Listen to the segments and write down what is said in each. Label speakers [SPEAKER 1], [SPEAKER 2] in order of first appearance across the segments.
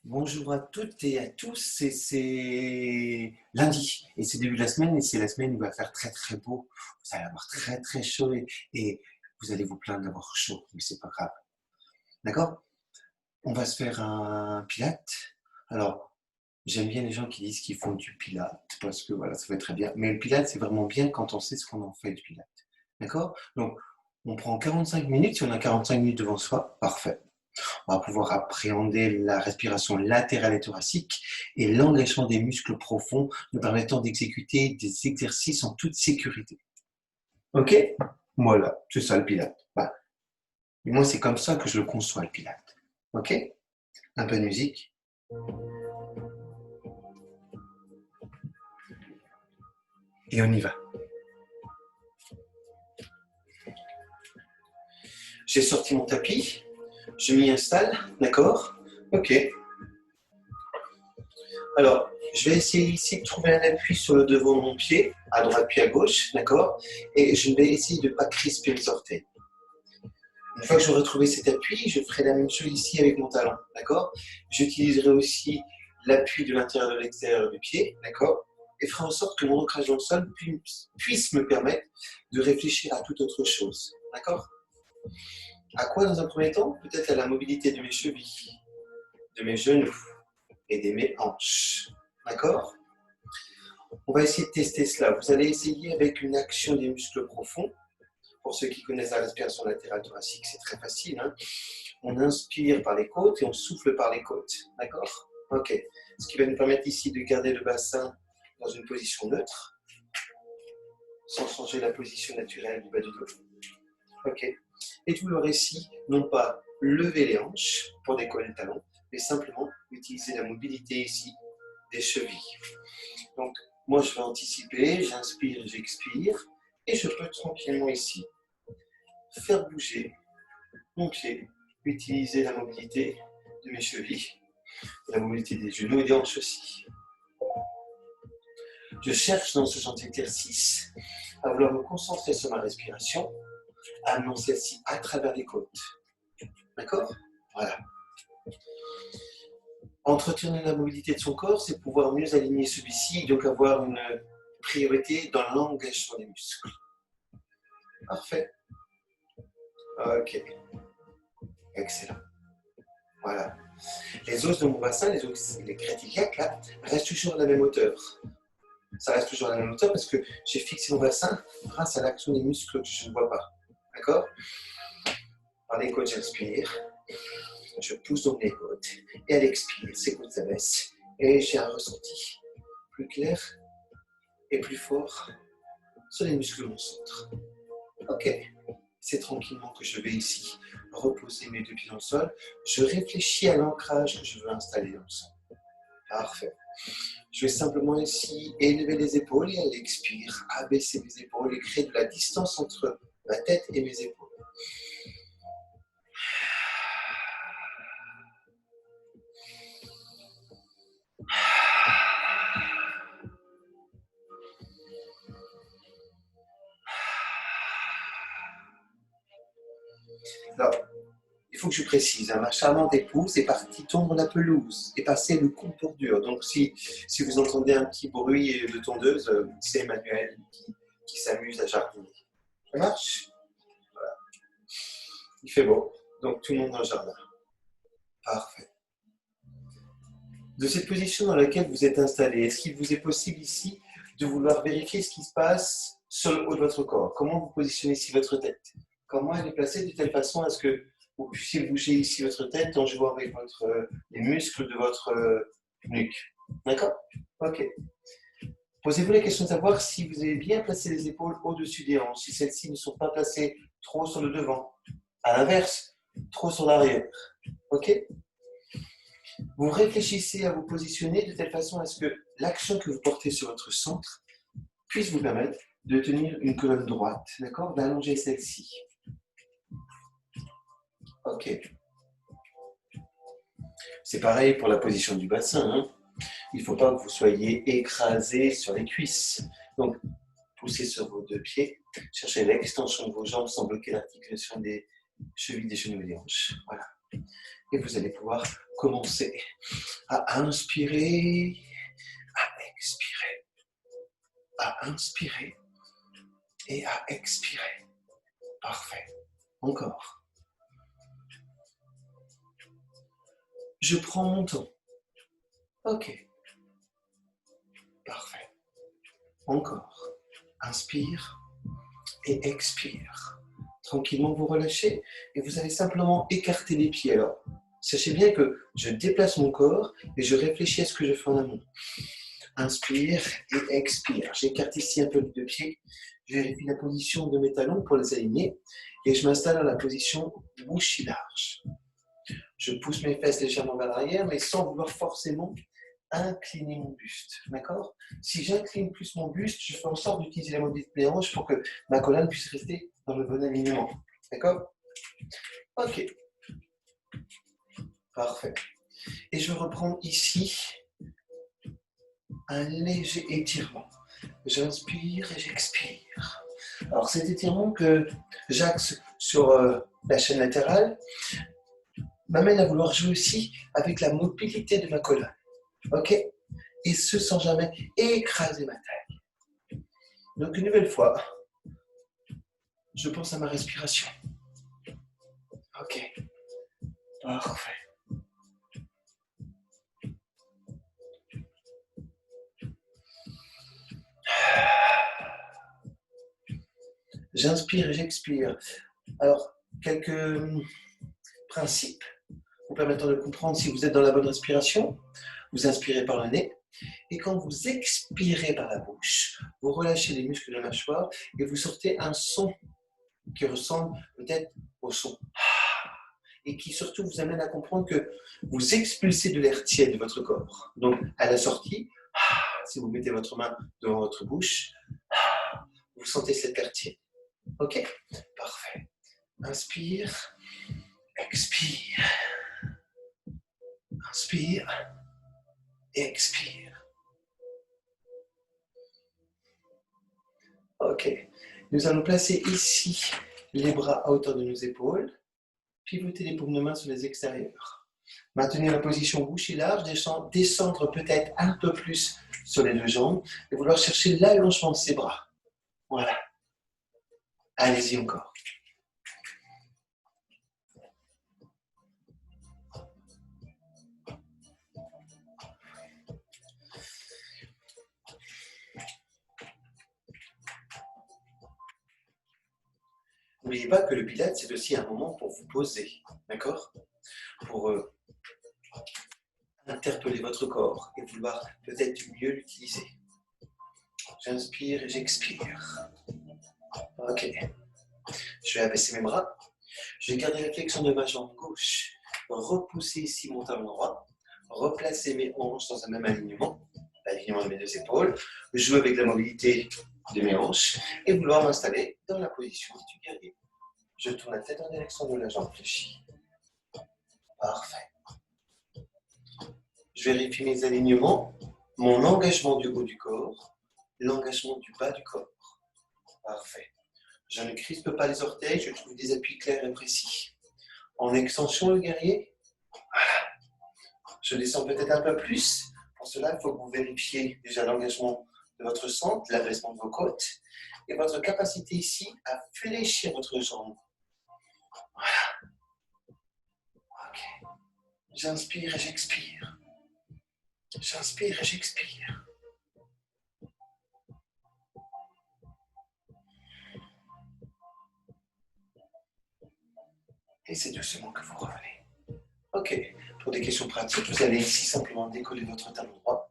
[SPEAKER 1] Bonjour à toutes et à tous, c'est lundi et c'est le début de la semaine et c'est la semaine où il va faire très très beau, vous allez avoir très très chaud et vous allez vous plaindre d'avoir chaud, mais c'est pas grave, d'accord? On va se faire un pilate. Alors, j'aime bien les gens qui disent qu'ils font du pilate parce que voilà, ça va être très bien, mais le pilate c'est vraiment bien quand on sait ce qu'on en fait du pilate, d'accord? Donc, on prend 45 minutes, si on a 45 minutes devant soi, parfait. On va pouvoir appréhender la respiration latérale et thoracique et l'engagement des muscles profonds, nous permettant d'exécuter des exercices en toute sécurité. Ok? Voilà, c'est ça le pilate. Bah, et moi, c'est comme ça que je le conçois, le pilate. Ok? Un peu de musique. Et on y va. J'ai sorti mon tapis. Je m'y installe. D'accord? Ok. Alors, je vais essayer ici de trouver un appui sur le devant de mon pied, à droite puis à gauche, d'accord? Et je vais essayer de ne pas crisper les orteils. Une fois que j'aurai trouvé cet appui, je ferai la même chose ici avec mon talon, d'accord? J'utiliserai aussi l'appui de l'intérieur de l'extérieur du pied, d'accord? Et ferai en sorte que mon ancrage dans le sol puisse me permettre de réfléchir à toute autre chose, d'accord? À quoi dans un premier temps? Peut-être à la mobilité de mes chevilles, de mes genoux et de mes hanches, d'accord? On va essayer de tester cela. Vous allez essayer avec une action des muscles profonds. Pour ceux qui connaissent la respiration latérale thoracique, c'est très facile, hein? On inspire par les côtes et on souffle par les côtes. D'accord? Ok. Ce qui va nous permettre ici de garder le bassin dans une position neutre, sans changer la position naturelle du bas du dos. Ok. Et tout le récit, non pas lever les hanches pour décoller le talon, mais simplement utiliser la mobilité ici des chevilles. Donc, moi, je vais anticiper, j'inspire, j'expire, et je peux tranquillement ici faire bouger mon pied, utiliser la mobilité de mes chevilles, la mobilité des genoux et des hanches aussi. Je cherche dans ce genre d'exercice à vouloir me concentrer sur ma respiration, à amener celle-ci à travers les côtes. D'accord? Voilà. Entretenir la mobilité de son corps, c'est pouvoir mieux aligner celui-ci et donc avoir une priorité dans l'engagement des muscles. Parfait. Ok. Excellent. Voilà. Les os de mon bassin, les crêtes iliaques, là, restent toujours à la même hauteur. Ça reste toujours à la même hauteur parce que j'ai fixé mon bassin grâce à l'action des muscles que je ne vois pas. D'accord? Par les côtes, j'inspire. Je pousse donc les côtes. Et à l'expire, ces côtes s'abaissent. Et j'ai un ressenti plus clair et plus fort sur les muscles de mon centre. Ok. C'est tranquillement que je vais ici reposer mes deux pieds dans le sol. Je réfléchis à l'ancrage que je veux installer dans le sol. Parfait. Je vais simplement ici élever les épaules et à l'expire, abaisser mes épaules et créer de la distance entre ma tête et mes épaules. Alors, il faut que je précise, ma charmante épouse est partie tondre la pelouse et passer le contour dur. Donc, si vous entendez un petit bruit de tondeuse, c'est Emmanuel qui s'amuse à jardiner. Ça marche? Voilà. Il fait beau, donc tout le monde dans le jardin. Parfait. De cette position dans laquelle vous êtes installé, est-ce qu'il vous est possible ici de vouloir vérifier ce qui se passe sur le haut de votre corps? Comment vous positionnez ici votre tête? Comment elle est placée de telle façon à ce que vous puissiez bouger ici votre tête en jouant avec les muscles de votre nuque? D'accord? Ok. Posez-vous la question de savoir si vous avez bien placé les épaules au-dessus des hanches, si celles-ci ne sont pas placées trop sur le devant. À l'inverse, trop sur l'arrière. Ok? Vous réfléchissez à vous positionner de telle façon à ce que l'action que vous portez sur votre centre puisse vous permettre de tenir une colonne droite, d'accord? D'allonger celle-ci. Ok. C'est pareil pour la position du bassin, hein? Il ne faut pas que vous soyez écrasé sur les cuisses. Donc, poussez sur vos deux pieds, cherchez l'extension de vos jambes sans bloquer l'articulation des chevilles, des genoux et des hanches. Voilà. Et vous allez pouvoir commencer à inspirer, à expirer, à inspirer et à expirer. Parfait. Encore. Je prends mon temps. Ok. Parfait. Encore. Inspire et expire. Tranquillement, vous relâchez et vous allez simplement écarter les pieds. Alors, sachez bien que je déplace mon corps et je réfléchis à ce que je fais en amont. Inspire et expire. J'écarte ici un peu les deux pieds. Je vérifie la position de mes talons pour les aligner et je m'installe dans la position bouche large. Je pousse mes fesses légèrement vers l'arrière, mais sans vouloir forcément incliner mon buste. D'accord? Si j'incline plus mon buste, je fais en sorte d'utiliser la mobilité des hanches pour que ma colonne puisse rester dans le bon alignement. D'accord? Ok. Parfait. Et je reprends ici un léger étirement. J'inspire et j'expire. Alors cet étirement que j'axe sur la chaîne latérale m'amène à vouloir jouer aussi avec la mobilité de ma colonne. Ok? Et ce sans jamais écraser ma taille. Donc une nouvelle fois, je pense à ma respiration. Ok. Parfait. J'inspire et j'expire. Alors, quelques principes vous permettant de comprendre si vous êtes dans la bonne respiration. Vous inspirez par le nez. Et quand vous expirez par la bouche, vous relâchez les muscles de la mâchoire et vous sortez un son qui ressemble peut-être au son et qui surtout vous amène à comprendre que vous expulsez de l'air tiède de votre corps. Donc, à la sortie, si vous mettez votre main devant votre bouche, vous sentez cet air tiède. Ok? Parfait. Inspire, expire. Inspire, expire. Ok. Nous allons placer ici les bras à hauteur de nos épaules. Pivoter les paumes de main sur les extérieurs. Maintenir la position bouche et large, descendre peut-être un peu plus sur les deux jambes et vouloir chercher l'allongement de ses bras. Voilà. Allez-y encore. N'oubliez pas que le pilates, c'est aussi un moment pour vous poser, d'accord? Pour interpeller votre corps et vouloir peut-être mieux l'utiliser. J'inspire et j'expire. Ok. Je vais abaisser mes bras. Je vais garder la flexion de ma jambe gauche. Repousser ici mon talon droit. Replacer mes hanches dans un même alignement. L'alignement de mes deux épaules. Jouer avec la mobilité de mes hanches. Et vouloir m'installer dans la position du guerrier. Je tourne la tête en direction de la jambe fléchie. Parfait. Je vérifie mes alignements. Mon engagement du haut du corps. L'engagement du bas du corps. Parfait. Je ne crispe pas les orteils, je trouve des appuis clairs et précis. En extension, le guerrier. Voilà. Je descends peut-être un peu plus. Pour cela, il faut que vous vérifiez déjà l'engagement de votre centre, l'abaissement de vos côtes et votre capacité ici à fléchir votre jambe. Voilà. Ok. J'inspire et j'expire. J'inspire et j'expire. Et c'est doucement que vous revenez. Ok. Pour des questions pratiques, vous allez ici simplement décoller votre talon droit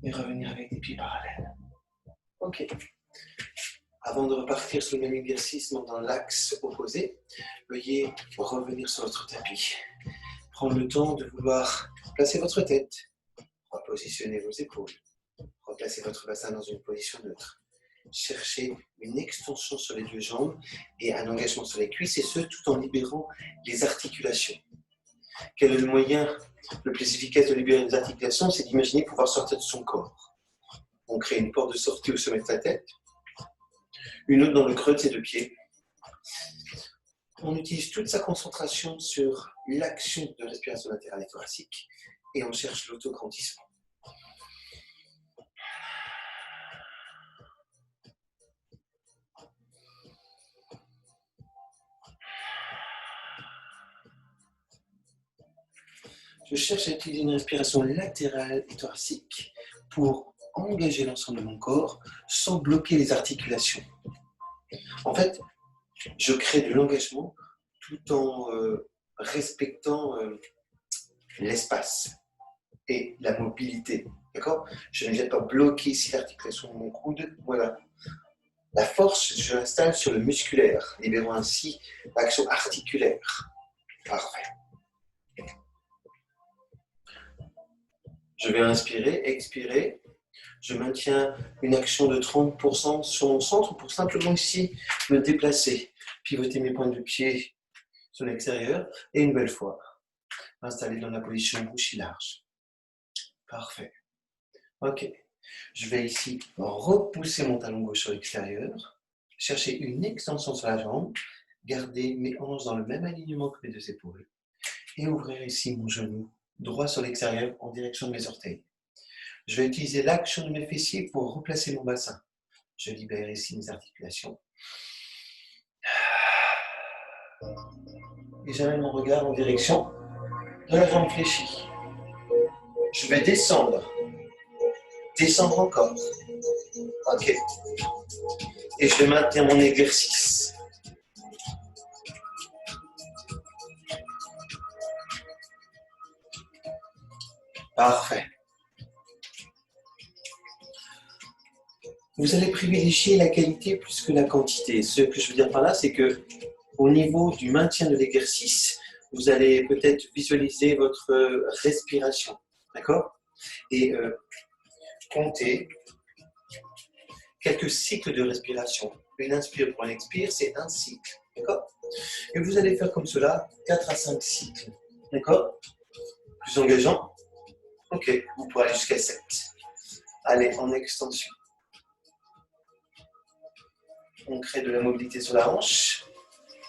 [SPEAKER 1] et revenir avec des pieds parallèles. Ok. Avant de repartir sur le même exercice, mais dans l'axe opposé, veuillez revenir sur votre tapis. Prendre le temps de vouloir placer votre tête, repositionner vos épaules, replacer votre bassin dans une position neutre. Cherchez une extension sur les deux jambes et un engagement sur les cuisses, et ce, tout en libérant les articulations. Quel est le moyen le plus efficace de libérer les articulations? C'est d'imaginer pouvoir sortir de son corps. On crée une porte de sortie au sommet de la tête, une autre dans le creux de ses deux pieds. On utilise toute sa concentration sur l'action de respiration latérale et thoracique et on cherche l'autograndissement. Je cherche à utiliser une respiration latérale et thoracique pour engager l'ensemble de mon corps sans bloquer les articulations. En fait, je crée de l'engagement tout en respectant l'espace et la mobilité. D'accord? Je ne viens pas bloquer ici l'articulation de mon coude. Voilà. La force, je l'installe sur le musculaire, libérant ainsi l'action articulaire. Parfait. Je vais inspirer, expirer. Je maintiens une action de 30% sur mon centre pour simplement ici me déplacer, pivoter mes pointes de pied sur l'extérieur et une belle fois m'installer dans la position bouche large. Parfait. Ok. Je vais ici repousser mon talon gauche sur l'extérieur, chercher une extension sur la jambe, garder mes hanches dans le même alignement que mes deux épaules et ouvrir ici mon genou droit sur l'extérieur en direction de mes orteils. Je vais utiliser l'action de mes fessiers pour replacer mon bassin. Je libère ici mes articulations. Et j'amène mon regard en direction de la jambe fléchie. Je vais descendre. Descendre encore. Ok. Et je vais maintenir mon exercice. Parfait. Vous allez privilégier la qualité plus que la quantité. Ce que je veux dire par là, c'est que au niveau du maintien de l'exercice, vous allez peut-être visualiser votre respiration, d'accord? Et compter quelques cycles de respiration. Une inspire pour un expire, c'est un cycle, d'accord? Et vous allez faire comme cela 4 à 5 cycles, d'accord? Plus engageant? Ok, vous pourrez aller jusqu'à 7. Allez, en extension. On crée de la mobilité sur la hanche,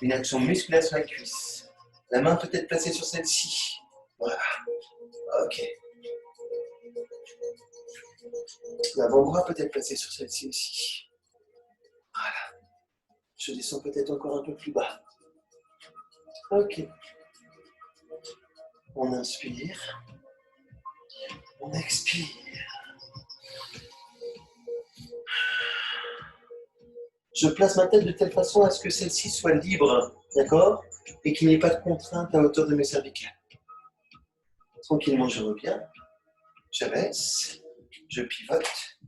[SPEAKER 1] une action musculaire sur la cuisse. La main peut être placée sur celle-ci. Voilà. Ok. L'avant-bras peut être placé sur celle-ci aussi. Voilà. Je descends peut-être encore un peu plus bas. Ok. On inspire. On expire. Je place ma tête de telle façon à ce que celle-ci soit libre, d'accord? Et qu'il n'y ait pas de contrainte à hauteur de mes cervicales. Tranquillement, je reviens. J'abaisse. Je pivote.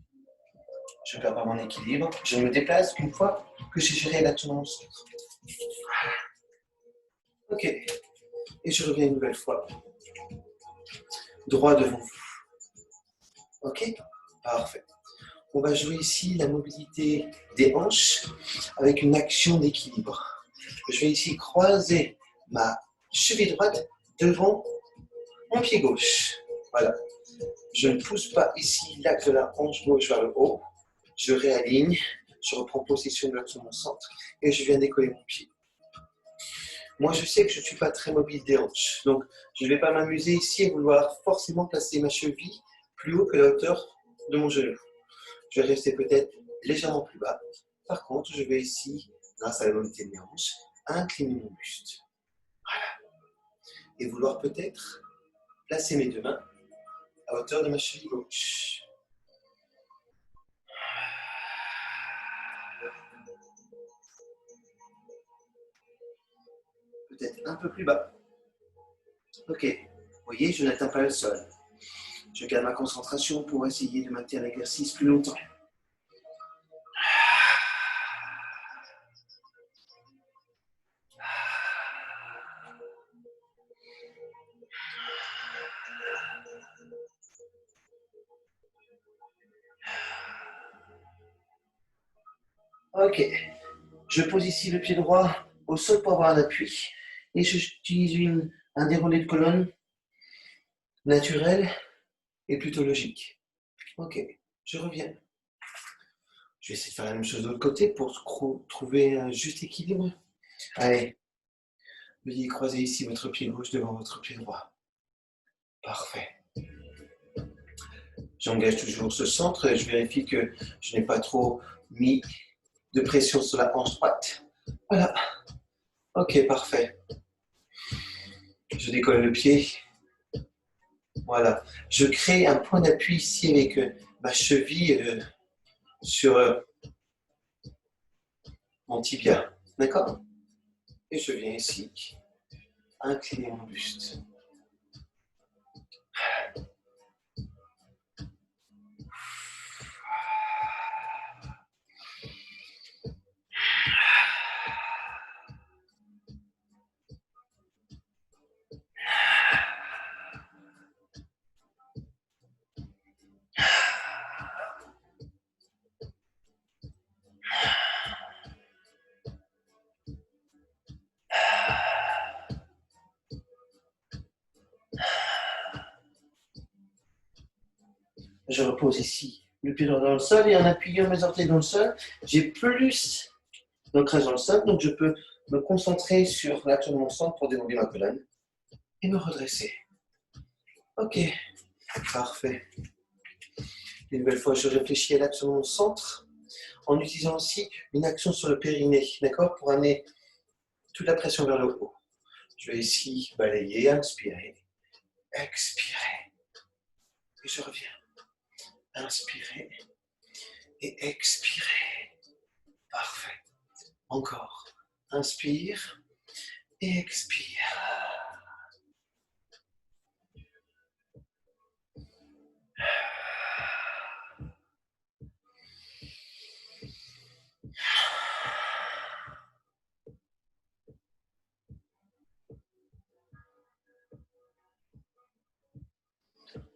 [SPEAKER 1] Je perds pas mon équilibre. Je me déplace une fois que j'ai géré l'action dans mon centre. Ok. Et je reviens une nouvelle fois. Droit devant vous. Ok? Parfait. On va jouer ici la mobilité des hanches avec une action d'équilibre. Je vais ici croiser ma cheville droite devant mon pied gauche. Voilà. Je ne pousse pas ici l'axe de la hanche gauche vers le haut. Je réaligne, je reprends possession de l'axe de mon centre et je viens décoller mon pied. Moi, je sais que je ne suis pas très mobile des hanches, donc je ne vais pas m'amuser ici à vouloir forcément placer ma cheville plus haut que la hauteur de mon genou. Je vais rester peut-être légèrement plus bas. Par contre, je vais ici, grâce à la mobilité de mes hanches, incliner mon buste. Voilà. Et vouloir peut-être placer mes deux mains à hauteur de ma cheville gauche. Peut-être un peu plus bas. Ok. Vous voyez, je n'atteins pas le sol. Je garde ma concentration pour essayer de maintenir l'exercice plus longtemps. Ok. Je pose ici le pied droit au sol pour avoir un appui. Et j'utilise un déroulé de colonne naturel et plutôt logique. Ok, je reviens. Je vais essayer de faire la même chose de l'autre côté pour trouver un juste équilibre. Allez, Veuillez croiser ici votre pied gauche devant votre pied droit. Parfait. J'engage toujours ce centre et je vérifie que je n'ai pas trop mis de pression sur la hanche droite. Voilà. Ok, parfait. Je décolle le pied. Voilà. Je crée un point d'appui ici avec ma cheville sur mon tibia. D'accord? Et je viens ici incliner mon buste. Je repose ici le pied droit dans le sol et en appuyant mes orteils dans le sol, j'ai plus d'ancrage dans le sol, donc je peux me concentrer sur l'action de mon centre pour dérouler ma colonne et me redresser. Ok, parfait. Une nouvelle fois, je réfléchis à l'action de mon centre en utilisant aussi une action sur le périnée, d'accord, pour amener toute la pression vers le haut. Je vais ici balayer, inspirer, expirer, et je reviens. Inspirer et expirer. Parfait. Encore. Inspire et expire.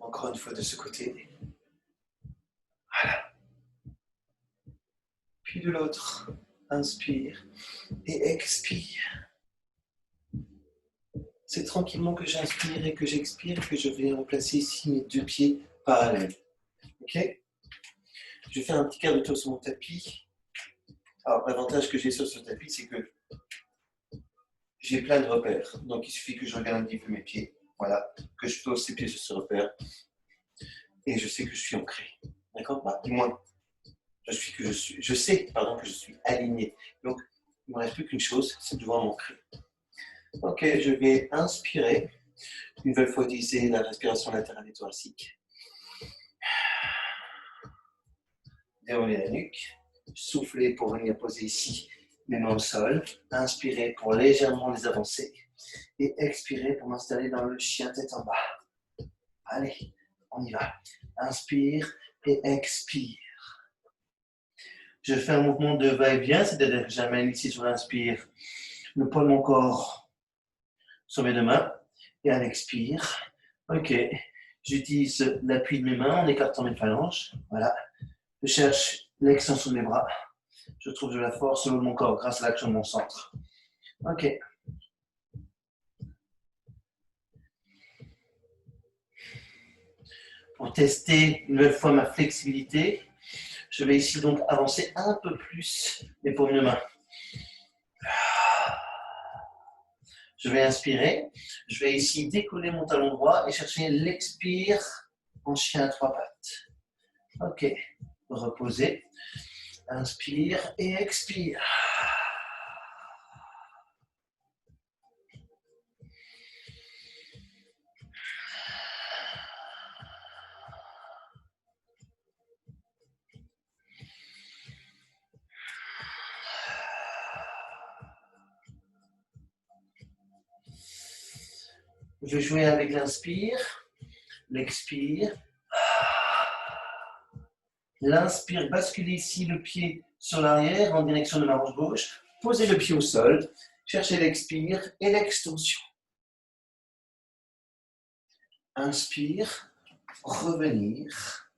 [SPEAKER 1] Encore une fois de ce côté. Voilà. Puis de l'autre. Inspire et expire. C'est tranquillement que j'inspire et que j'expire que je vais replacer ici mes deux pieds parallèles. Ok? Je fais un petit quart de tour sur mon tapis. Alors, l'avantage que j'ai sur ce tapis, c'est que j'ai plein de repères. Donc, il suffit que je regarde un petit peu mes pieds. Voilà. Que je pose ces pieds sur ce repère. Et je sais que je suis ancré. D'accord? Bah, du moins, je sais que je suis aligné. Donc, il ne me reste plus qu'une chose, c'est de devoir m'ancrer. Ok, je vais inspirer. Une nouvelle fois utiliser la respiration latérale et thoracique. Dérouler la nuque. Souffler pour venir poser ici mes mains au sol. Inspirer pour légèrement les avancer. Et expirer pour m'installer dans le chien tête en bas. Allez, on y va. Inspire et expire. Je fais un mouvement de va-et-vient, c'est-à-dire que j'amène ici sur l'inspire le poids de mon corps sur mes deux mains. Et à l'expire, ok, j'utilise l'appui de mes mains en écartant mes phalanges. Voilà. Je cherche l'extension de mes bras. Je trouve de la force au haut de mon corps grâce à l'action de mon centre. Ok. Pour tester une nouvelle fois ma flexibilité, je vais ici donc avancer un peu plus les paumes de main. Je vais inspirer. Je vais ici décoller mon talon droit et chercher l'expire en chien à trois pattes. Ok. Reposer. Inspire et expire. Je vais jouer avec l'inspire, l'expire. L'inspire, basculer ici le pied sur l'arrière en direction de ma hanche gauche. Posez le pied au sol. Cherchez l'expire et l'extension. Inspire, revenir.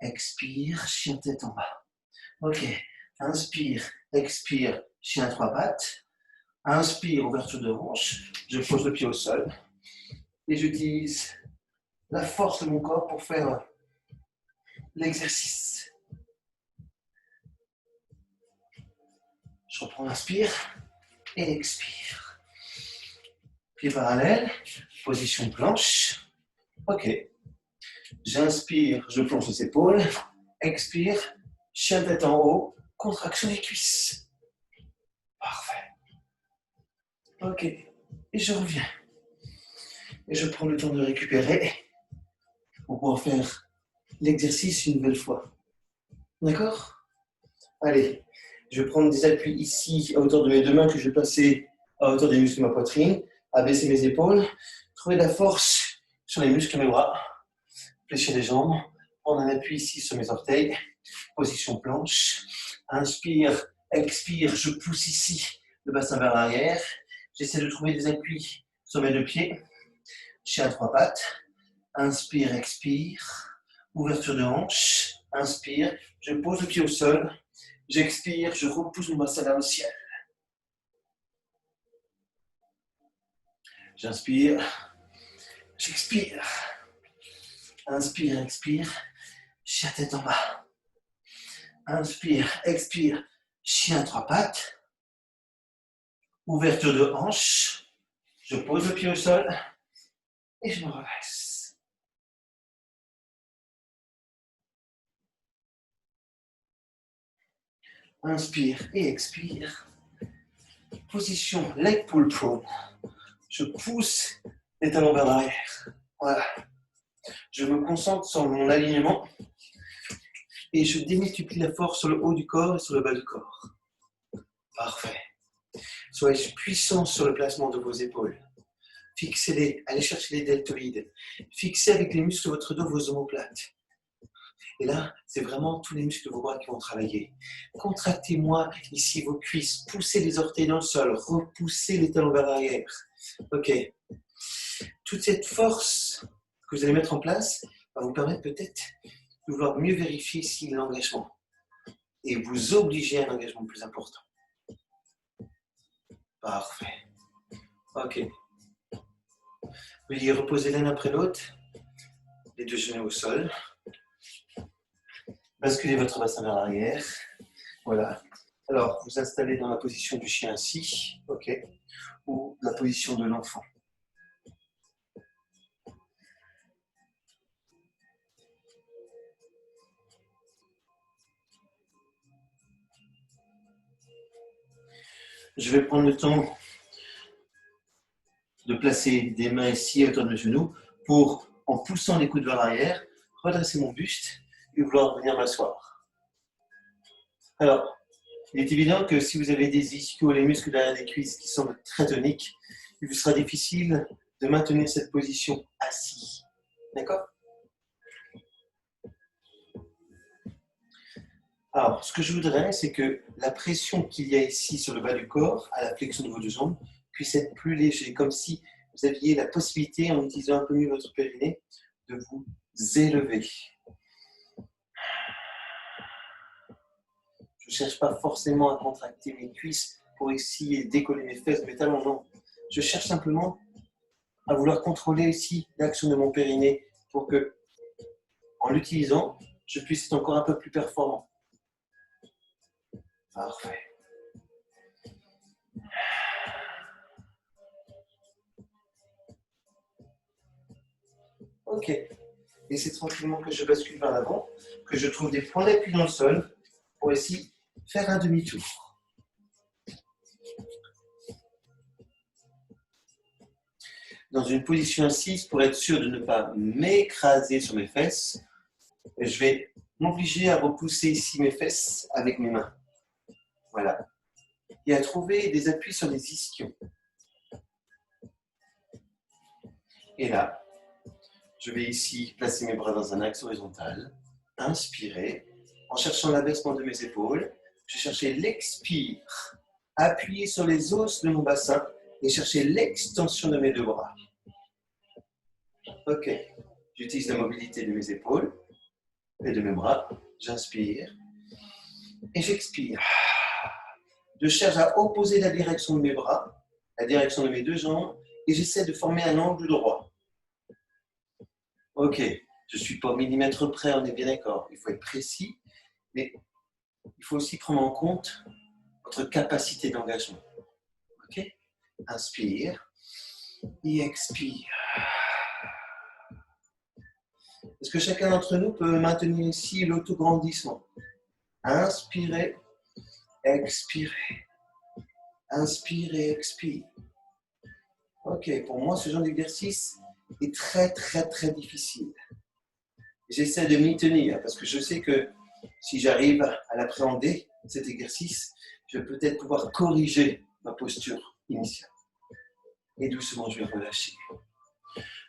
[SPEAKER 1] Expire, chien tête en bas. Ok. Inspire, expire, chien à trois pattes. Inspire, ouverture de hanche. Je pose le pied au sol. Et j'utilise la force de mon corps pour faire l'exercice. Je reprends l'inspire et l'expire. Pieds parallèles, position planche. Ok. J'inspire, je plonge les épaules. Expire, chien tête en haut, contraction des cuisses. Parfait. Ok. Et je reviens. Et je prends le temps de récupérer pour pouvoir faire l'exercice une nouvelle fois. D'accord? Allez, je vais prendre des appuis ici à hauteur de mes deux mains que je vais placer à hauteur des muscles de ma poitrine, abaisser mes épaules, trouver de la force sur les muscles de mes bras, fléchir les jambes, prendre un appui ici sur mes orteils, position planche, inspire, expire, je pousse ici le bassin vers l'arrière, j'essaie de trouver des appuis sur mes deux pieds, chien à trois pattes, inspire, expire, ouverture de hanche, inspire, je pose le pied au sol, j'expire, je repousse mon bassin vers le ciel. J'inspire, j'expire. Inspire, expire, chien tête en bas. Inspire, expire, chien trois pattes. Ouverture de hanche. Je pose le pied au sol et je me redresse. Inspire et expire. Position leg pull prone. Je pousse les talons vers l'arrière. Voilà. Je me concentre sur mon alignement et je démultiplie la force sur le haut du corps et sur le bas du corps. Parfait. Soyez puissants sur le placement de vos épaules. Fixez-les, allez chercher les deltoïdes. Fixez avec les muscles de votre dos vos omoplates. Et là, c'est vraiment tous les muscles de vos bras qui vont travailler. Contractez-moi ici vos cuisses, poussez les orteils dans le sol, repoussez les talons vers l'arrière. Ok. Toute cette force que vous allez mettre en place va vous permettre peut-être de vouloir mieux vérifier si l'engagement et vous obliger à un engagement plus important. Parfait. Ok. Veuillez reposer l'un après l'autre, les deux genoux au sol. Basculez votre bassin vers l'arrière. Voilà. Alors, vous installez dans la position du chien assis, ok, ou la position de l'enfant. Je vais prendre le temps de placer des mains ici à hauteur de mes genoux pour, en poussant les coudes vers l'arrière, redresser mon buste et vouloir venir m'asseoir. Alors, il est évident que si vous avez des ischios, les muscles derrière les cuisses qui semblent très toniques, il vous sera difficile de maintenir cette position assis. D'accord? Alors, ce que je voudrais, c'est que la pression qu'il y a ici sur le bas du corps, à la flexion de vos deux jambes, puisse être plus léger, comme si vous aviez la possibilité, en utilisant un peu mieux votre périnée, de vous élever. Je ne cherche pas forcément à contracter mes cuisses pour essayer de décoller mes fesses, mes talons, non. Je cherche simplement à vouloir contrôler ici l'action de mon périnée pour que, en l'utilisant, je puisse être encore un peu plus performant. Parfait. Ok. Et c'est tranquillement que je bascule vers l'avant, que je trouve des points d'appui dans le sol pour ici faire un demi-tour. Dans une position assise, pour être sûr de ne pas m'écraser sur mes fesses, je vais m'obliger à repousser ici mes fesses avec mes mains. Voilà. Et à trouver des appuis sur les ischions. Et là, je vais ici placer mes bras dans un axe horizontal. Inspirer. En cherchant l'abaissement de mes épaules, je vais chercher l'expire. Appuyer sur les os de mon bassin et chercher l'extension de mes deux bras. Ok. J'utilise la mobilité de mes épaules et de mes bras. J'inspire et j'expire. Je cherche à opposer la direction de mes bras, la direction de mes deux jambes, et j'essaie de former un angle droit. Ok, je ne suis pas au millimètre près, on est bien d'accord. Il faut être précis, mais il faut aussi prendre en compte votre capacité d'engagement. Ok, inspire, et expire. Est-ce que chacun d'entre nous peut maintenir ici l'autograndissement? Inspirez, expirez. Inspirez, expire. Ok, pour moi, ce genre d'exercice est très, très, très difficile. J'essaie de m'y tenir parce que je sais que si j'arrive à l'appréhender, cet exercice, je vais peut-être pouvoir corriger ma posture initiale. Et doucement, je vais relâcher.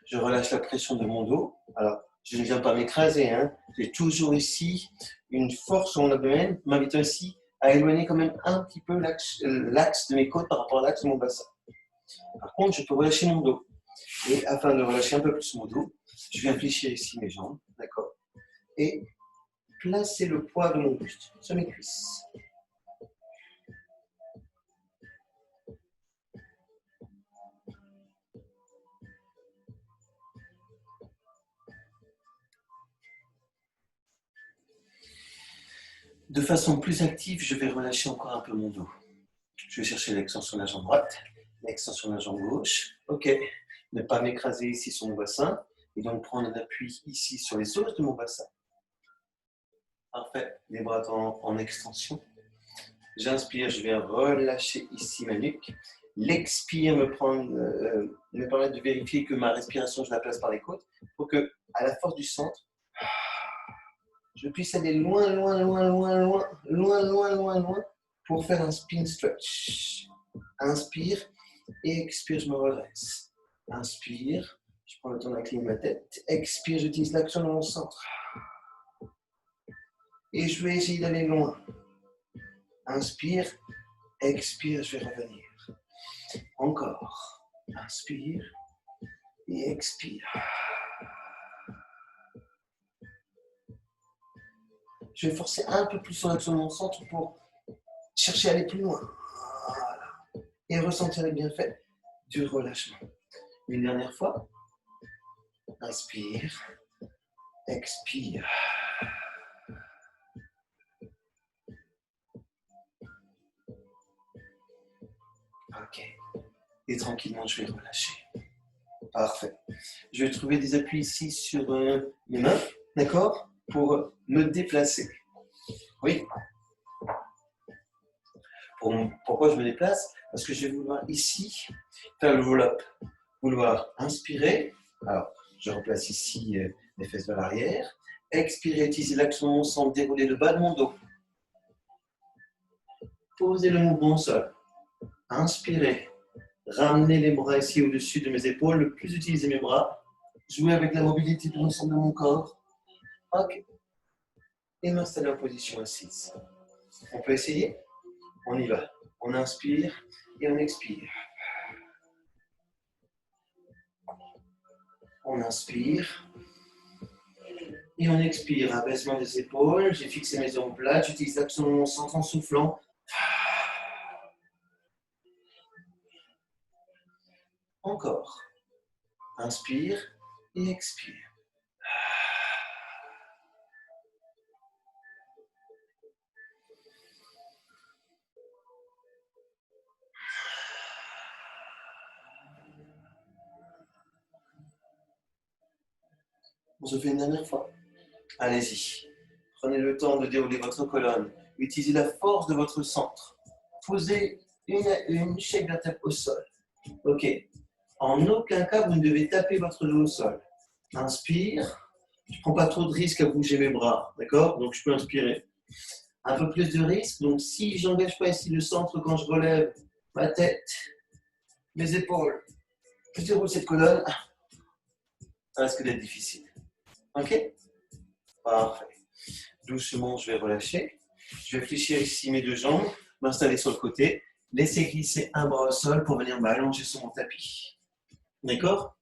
[SPEAKER 1] Je relâche la pression de mon dos. Alors, je ne viens pas m'écraser. Hein. J'ai toujours ici une force sur mon abdomen, m'invitant ici à éloigner quand même un petit peu l'axe de mes côtes par rapport à l'axe de mon bassin. Par contre, je peux relâcher mon dos. Et afin de relâcher un peu plus mon dos, je viens fléchir ici mes jambes, d'accord? Et placer le poids de mon buste sur mes cuisses. De façon plus active, je vais relâcher encore un peu mon dos. Je vais chercher l'extension de la jambe droite, l'extension de la jambe gauche. Ok, ne pas m'écraser ici sur mon bassin et donc prendre un appui ici sur les os de mon bassin. Parfait, les bras en extension. J'inspire, je vais relâcher ici ma nuque. L'expire me permet de vérifier que ma respiration, je la place par les côtes pour que, à la force du centre, je puisse aller loin, loin, loin, loin, loin, loin, loin, loin, loin pour faire un spin stretch. Inspire et expire, je me redresse. Inspire, je prends le temps d'incliner ma tête. Expire, j'utilise l'action dans mon centre. Et je vais essayer d'aller loin. Inspire, expire, je vais revenir. Encore. Inspire et expire. Je vais forcer un peu plus sur l'action de mon centre pour chercher à aller plus loin. Voilà. Et ressentir les bienfaits du relâchement. Une dernière fois. Inspire, expire. Ok. Et tranquillement, je vais relâcher. Parfait. Je vais trouver des appuis ici sur mes mains, d'accord, pour me déplacer. Oui. Pourquoi je me déplace? Parce que je vais vouloir ici faire le roll-up. Vouloir inspirer. Alors, je replace ici mes fesses vers l'arrière. Expirer, utiliser l'action de mon centre, dérouler le bas de mon dos. Posez le mouvement au sol. Inspirez. Ramener les bras ici au-dessus de mes épaules, le plus utiliser mes bras. Jouer avec la mobilité de l'ensemble de mon corps. Ok. Et m'installer en position assise. On peut essayer? On y va. On inspire et on expire. On inspire et on expire. Abaissement des épaules. J'ai fixé mes omoplates. J'utilise l'action de mon centre en soufflant. Encore. Inspire et expire. On se fait une dernière fois. Allez-y. Prenez le temps de dérouler votre colonne. Utilisez la force de votre centre. Posez une à une chaque vertèbre au sol. Ok. En aucun cas, vous ne devez taper votre dos au sol. Inspire. Je ne prends pas trop de risque à bouger mes bras. D'accord? Donc, je peux inspirer. Un peu plus de risque. Donc, si je n'engage pas ici le centre quand je relève ma tête, mes épaules, je déroule cette colonne, ça risque d'être difficile. Ok? Parfait. Doucement, je vais relâcher. Je vais fléchir ici mes deux jambes, m'installer sur le côté, laisser glisser un bras au sol pour venir m'allonger sur mon tapis. D'accord?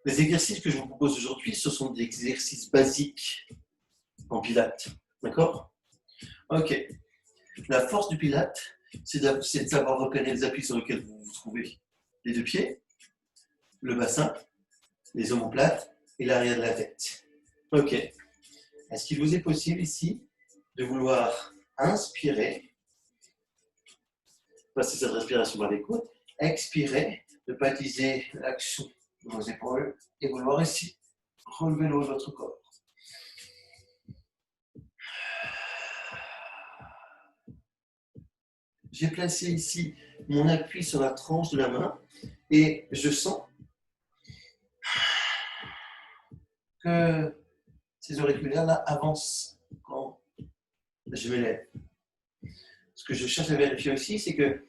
[SPEAKER 1] Les exercices que je vous propose aujourd'hui, ce sont des exercices basiques en pilates. D'accord? Ok. La force du pilate, c'est de savoir repérer les appuis sur lesquels vous vous trouvez. Les deux pieds, le bassin, les omoplates et l'arrière de la tête. Ok. Est-ce qu'il vous est possible ici de vouloir inspirer passer cette respiration par les côtes. Expirez, ne pas utiliser l'action de vos épaules et vouloir ici relever le haut de votre corps. J'ai placé ici mon appui sur la tranche de la main et je sens que ces auriculaires-là avancent quand je me lève. Ce que je cherche à vérifier aussi, c'est que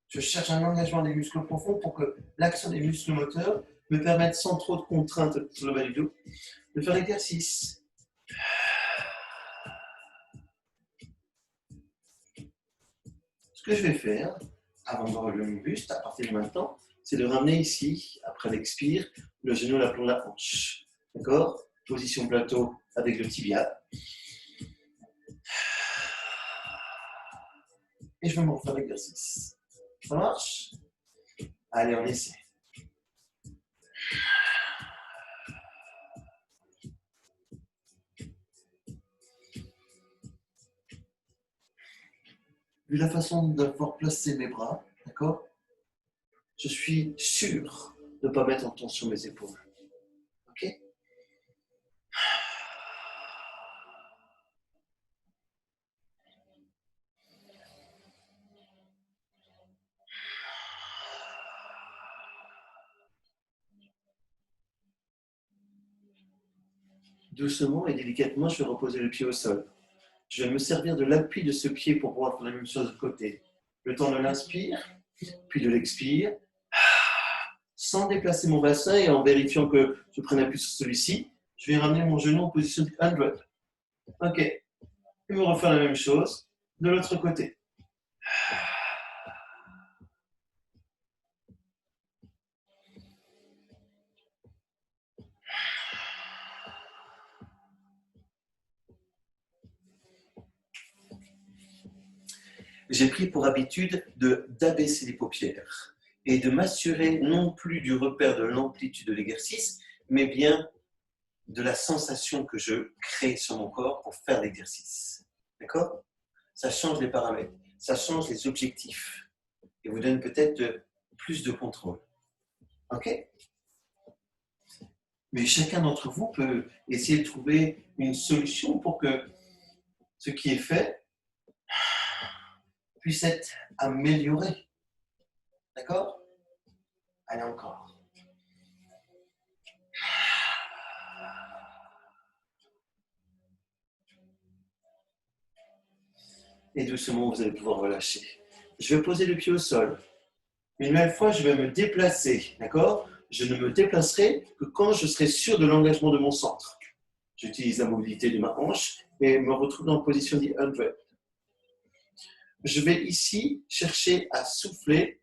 [SPEAKER 1] je cherche un engagement des muscles profonds pour que l'action des muscles moteurs me permette, sans trop de contraintes sur le bas du dos, de faire l'exercice. Ce que je vais faire, avant de relever mon buste, à partir de maintenant, c'est de ramener ici, après l'expire, le genou à l'aplomb de la hanche. D'accord? Position plateau avec le tibia. Et je vais me refaire l'exercice. Ça marche? Allez, on essaie. Vu la façon d'avoir placé mes bras, d'accord? Je suis sûr de ne pas mettre en tension mes épaules. Ok? Doucement et délicatement, je vais reposer le pied au sol. Je vais me servir de l'appui de ce pied pour pouvoir faire la même chose de côté. Le temps de l'inspire, puis de l'expire, sans déplacer mon bassin et en vérifiant que je prenne appui sur celui-ci, je vais ramener mon genou en position de 100. Ok. Et me refaire la même chose de l'autre côté. J'ai pris pour habitude d'abaisser les paupières et de m'assurer non plus du repère de l'amplitude de l'exercice, mais bien de la sensation que je crée sur mon corps pour faire l'exercice. D'accord? Ça change les paramètres, ça change les objectifs et vous donne peut-être plus de contrôle. Ok? Mais chacun d'entre vous peut essayer de trouver une solution pour que ce qui est fait puisse être amélioré. D'accord? Allez encore. Et doucement, vous allez pouvoir relâcher. Je vais poser le pied au sol. Une nouvelle fois, je vais me déplacer. D'accord? Je ne me déplacerai que quand je serai sûr de l'engagement de mon centre. J'utilise la mobilité de ma hanche et me retrouve dans la position de 100. Je vais ici chercher à souffler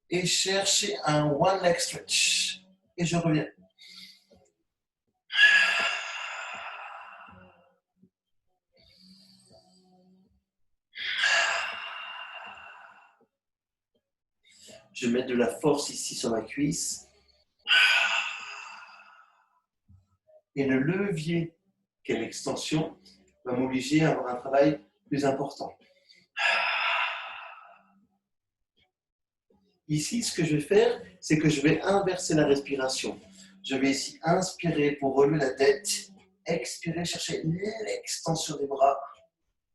[SPEAKER 1] et chercher un one leg stretch. Et je reviens. Je vais mettre de la force ici sur ma cuisse. Et le levier qu'est l'extension va m'obliger à avoir un travail plus important. Ici, ce que je vais faire, c'est que je vais inverser la respiration. Je vais ici inspirer pour relever la tête. Expirer, chercher l'extension des bras.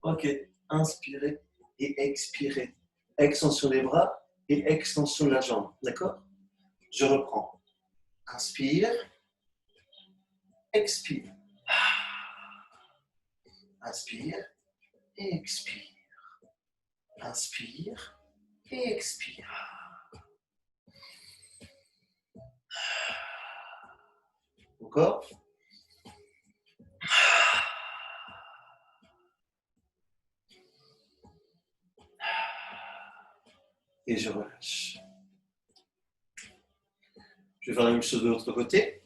[SPEAKER 1] Ok, inspirez et expirez. Extension des bras et extension de la jambe. D'accord? Je reprends. Inspire. Expire. Inspire et expire. Inspire et expire. Encore. Et je relâche. Je vais faire la même chose de l'autre côté.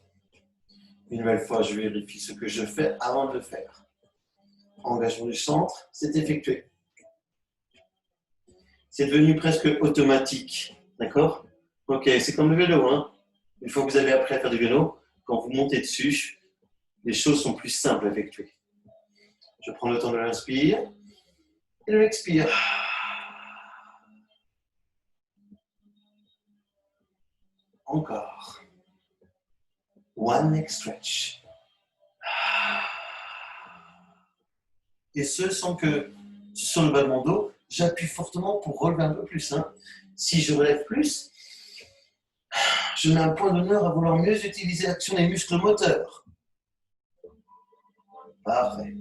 [SPEAKER 1] Une nouvelle fois, je vérifie ce que je fais avant de le faire. Engagement du centre, c'est effectué. C'est devenu presque automatique. D'accord? Ok, c'est comme le vélo. Hein? Une fois que vous avez appris à faire du vélo, quand vous montez dessus, les choses sont plus simples à effectuer. Je prends le temps de l'inspire Et on expire. Encore. One neck stretch. Et ce, sans que sur le bas de mon dos, j'appuie fortement pour relever un peu plus. Hein. Si je relève plus, je mets un point d'honneur à vouloir mieux utiliser l'action des muscles moteurs. Parfait.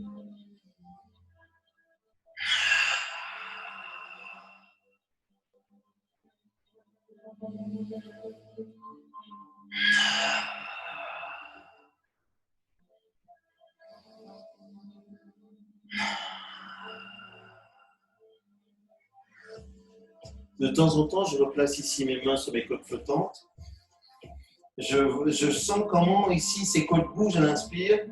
[SPEAKER 1] De temps en temps, je replace ici mes mains sur mes côtes flottantes. Je sens comment ici ces côtes bougent à l'inspire.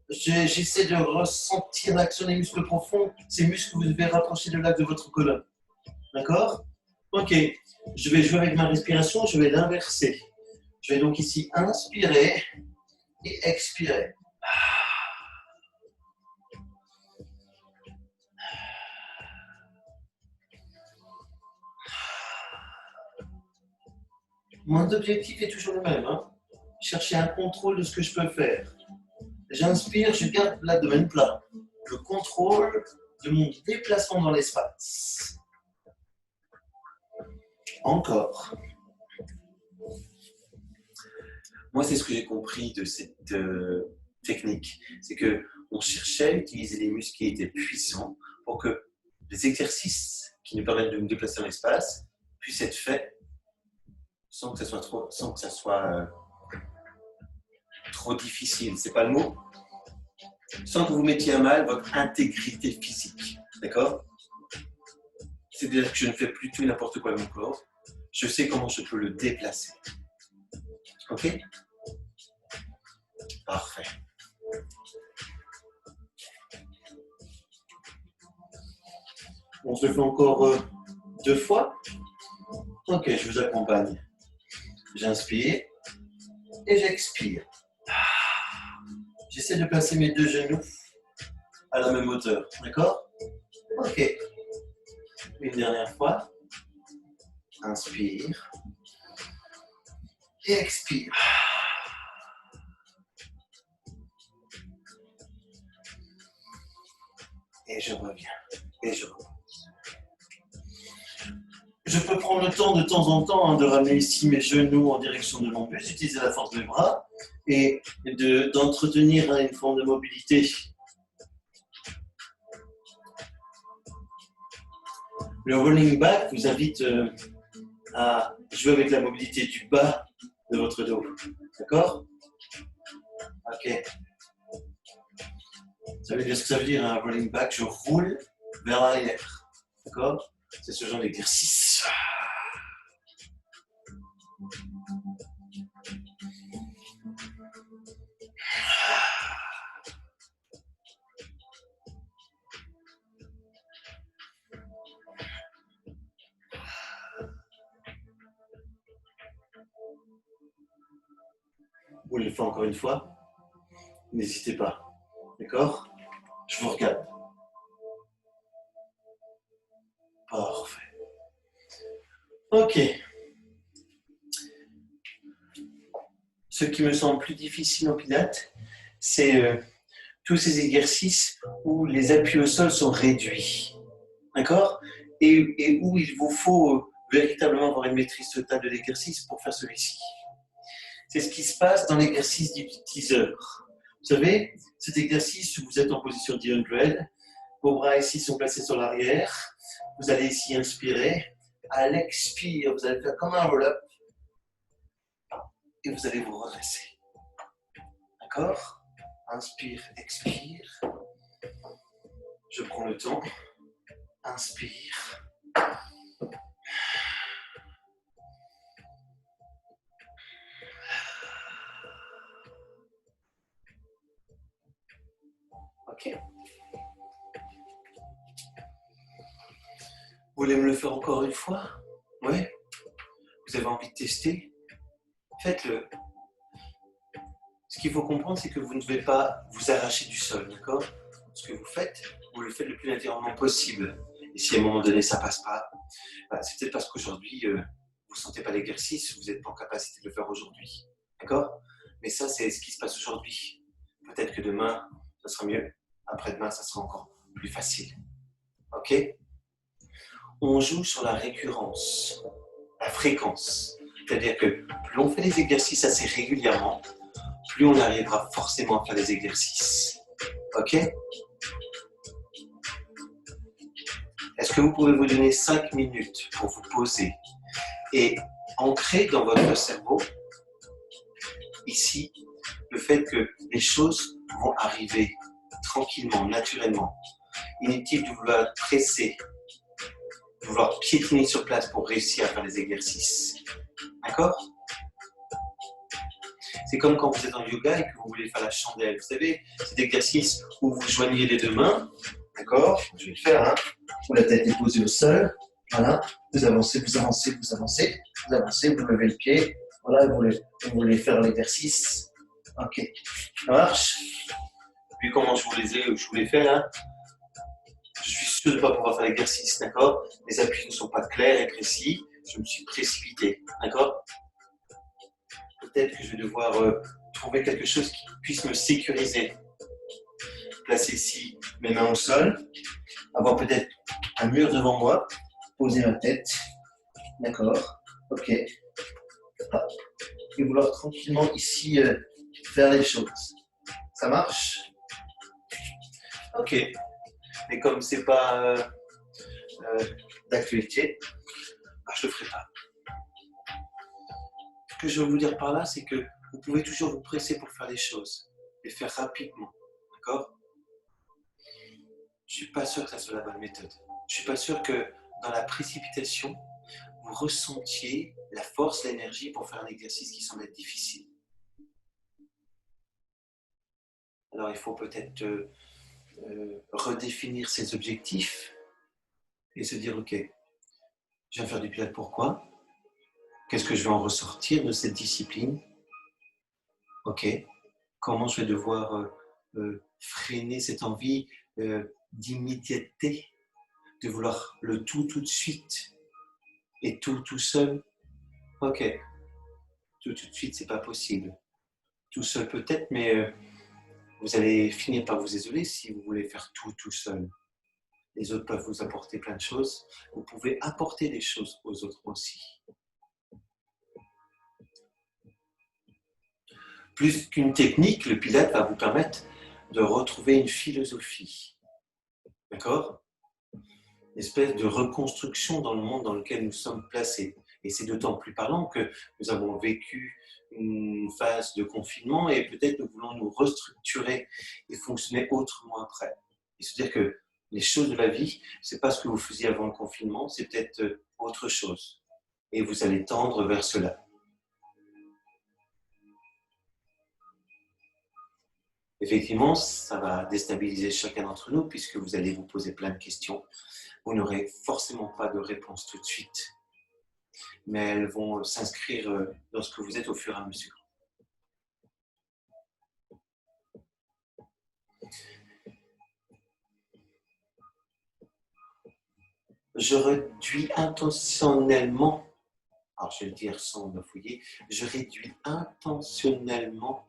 [SPEAKER 1] J'essaie de ressentir l'action des muscles profonds. Ces muscles, vous devez rapprocher de l'axe de votre colonne. D'accord? Ok. Je vais jouer avec ma respiration, je vais l'inverser. Je vais donc ici inspirer et expirer. Mon objectif est toujours le même. Hein? Chercher un contrôle de ce que je peux faire. J'inspire, je garde l'abdomen plat. Le contrôle de mon déplacement dans l'espace. Encore. Moi, c'est ce que j'ai compris de cette technique. C'est qu'on cherchait à utiliser les muscles qui étaient puissants pour que les exercices qui nous permettent de nous déplacer dans l'espace puissent être faits sans que ça soit trop difficile. C'est pas le mot. Sans que vous mettiez à mal votre intégrité physique. D'accord? C'est-à-dire que je ne fais plus tout et n'importe quoi avec mon corps. Je sais comment je peux le déplacer. Ok? Parfait. On se le fait encore 2 fois. Ok, je vous accompagne. J'inspire et j'expire. J'essaie de placer mes 2 genoux à la même hauteur. D'accord? Ok. Une dernière fois. Inspire et expire. Et je reviens. Et je reviens. Je peux prendre le temps de temps en temps de ramener ici mes genoux en direction de mon buste, utiliser la force de mes bras et d'entretenir une forme de mobilité. Le rolling back vous invite à jouer avec la mobilité du bas de votre dos. D'accord? Ok. Vous savez bien ce que ça veut dire, un rolling back, je roule vers l'arrière. D'accord? C'est ce genre d'exercice. Vous le faites encore une fois. N'hésitez pas. D'accord? Je vous regarde. Parfait. Ok. Ce qui me semble plus difficile en pilates, c'est tous ces exercices où les appuis au sol sont réduits. D'accord? Et où il vous faut véritablement avoir une maîtrise totale de l'exercice pour faire celui-ci. C'est ce qui se passe dans l'exercice du teaser. Vous savez, cet exercice où vous êtes en position D100, vos bras ici sont placés sur l'arrière, vous allez ici inspirer, à l'expire, vous allez faire comme un roll-up et vous allez vous redresser. D'accord? Inspire, expire. Je prends le temps. Inspire. Ok. Vous voulez me le faire encore une fois? Oui? Vous avez envie de tester? Faites-le. Ce qu'il faut comprendre, c'est que vous ne devez pas vous arracher du sol, d'accord? Ce que vous faites, vous vous le faites le plus naturellement possible. Et si à un moment donné ça passe pas, c'est peut-être parce qu'aujourd'hui vous ne sentez pas l'exercice, vous n'êtes pas en capacité de le faire aujourd'hui. D'accord? Mais ça, c'est ce qui se passe aujourd'hui. Peut-être que demain, ça sera mieux. Après-demain, ça sera encore plus facile. Ok? On joue sur la récurrence, la fréquence. C'est-à-dire que plus on fait des exercices assez régulièrement, plus on arrivera forcément à faire des exercices. Ok? Est-ce que vous pouvez vous donner 5 minutes pour vous poser et ancrer dans votre cerveau, ici, le fait que les choses vont arriver tranquillement, naturellement. Inutile de vouloir presser, de vouloir piétiner sur place pour réussir à faire les exercices. D'accord? C'est comme quand vous êtes en yoga et que vous voulez faire la chandelle. Vous savez, cet exercice où vous joignez les deux mains. D'accord? Je vais le faire, hein? Où la tête est posée au sol. Voilà. Vous avancez, vous avancez, vous avancez. Vous avancez, vous levez le pied. Voilà, vous voulez faire l'exercice. Ok. Ça marche? Puis comment je vous l'ai fait là? Je suis sûr de ne pas pouvoir faire l'exercice, d'accord? Les appuis ne sont pas clairs et précis. Je me suis précipité, d'accord? Peut-être que je vais devoir trouver quelque chose qui puisse me sécuriser. Placer ici mes mains au sol, avoir peut-être un mur devant moi, poser ma tête, d'accord? Ok. Et vouloir tranquillement ici faire les choses. Ça marche? Ok. Mais comme c'est pas d'actualité, je le ferai pas. Ce que je veux vous dire par là, c'est que vous pouvez toujours vous presser pour faire les choses, les faire rapidement, d'accord? Je suis pas sûr que ça soit la bonne méthode. Je suis pas sûr que dans la précipitation, vous ressentiez la force, l'énergie pour faire un exercice qui semble être difficile. Alors il faut peut-être redéfinir ses objectifs et se dire, ok, je viens faire du pilates, pourquoi? Qu'est-ce que je vais en ressortir de cette discipline? Ok, comment je vais devoir freiner cette envie d'immédiateté, de vouloir le tout de suite et tout seul? Ok, tout de suite, c'est pas possible. Tout seul peut-être, mais vous allez finir par vous isoler si vous voulez faire tout seul. Les autres peuvent vous apporter plein de choses. Vous pouvez apporter des choses aux autres aussi. Plus qu'une technique, le Pilate va vous permettre de retrouver une philosophie. D'accord? Une espèce de reconstruction dans le monde dans lequel nous sommes placés. Et c'est d'autant plus parlant que nous avons vécu une phase de confinement et peut-être nous voulons nous restructurer et fonctionner autrement après. Et se dire que les choses de la vie, ce n'est pas ce que vous faisiez avant le confinement, c'est peut-être autre chose. Et vous allez tendre vers cela. Effectivement, ça va déstabiliser chacun d'entre nous puisque vous allez vous poser plein de questions. Vous n'aurez forcément pas de réponse tout de suite, mais elles vont s'inscrire dans ce que vous êtes au fur et à mesure. Je réduis intentionnellement, alors je vais le dire sans me fouiller, je réduis intentionnellement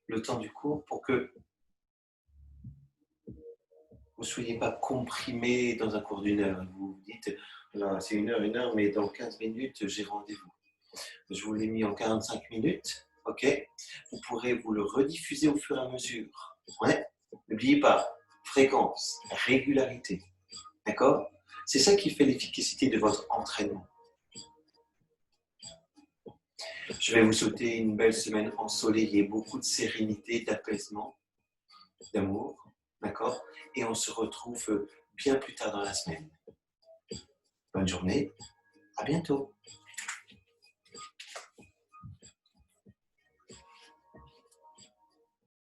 [SPEAKER 1] le temps du cours pour que vous ne soyez pas comprimé dans un cours d'1 heure. Vous vous dites, c'est 1 heure, mais dans 15 minutes, j'ai rendez-vous. Je vous l'ai mis en 45 minutes, ok? Vous pourrez vous le rediffuser au fur et à mesure. Ouais? N'oubliez pas, fréquence, régularité, d'accord? C'est ça qui fait l'efficacité de votre entraînement. Je vais vous souhaiter une belle semaine ensoleillée, beaucoup de sérénité, d'apaisement, d'amour, d'accord? Et on se retrouve bien plus tard dans la semaine. Bonne journée, à bientôt.